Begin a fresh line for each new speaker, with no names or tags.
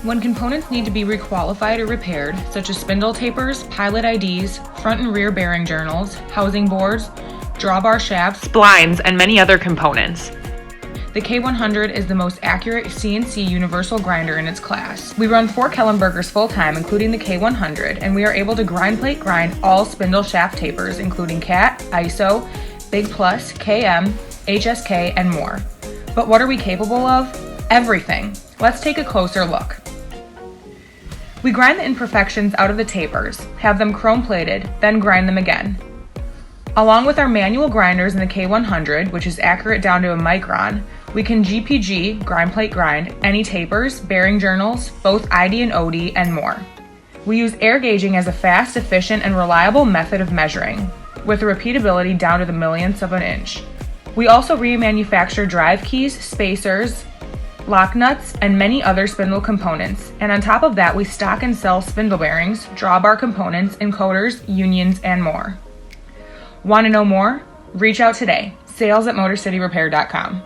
When components need to be requalified or repaired, such as spindle tapers, pilot IDs, front and rear bearing journals, housing boards, drawbar shafts,
splines, and many other components,
the K100 is the most accurate CNC universal grinder in its class. We run 4 Kellenbergers full-time, including the K100, and we are able to grind plate grind all spindle shaft tapers, including CAT, ISO, Big Plus, KM, HSK, and more. But what are we capable of? Everything. Let's take a closer look. We grind the imperfections out of the tapers, have them chrome plated, then grind them again. Along with our manual grinders in the K100, which is accurate down to a micron, we can GPG, grind plate grind, any tapers, bearing journals, both ID and OD, and more. We use air gauging as a fast, efficient, and reliable method of measuring, with a repeatability down to the millionths of an inch. We also remanufacture drive keys, spacers, lock nuts, and many other spindle components, and on top of that we stock and sell spindle bearings, drawbar components, encoders, unions, and more. Want to know more? Reach out today. sales@motorcityrepair.com.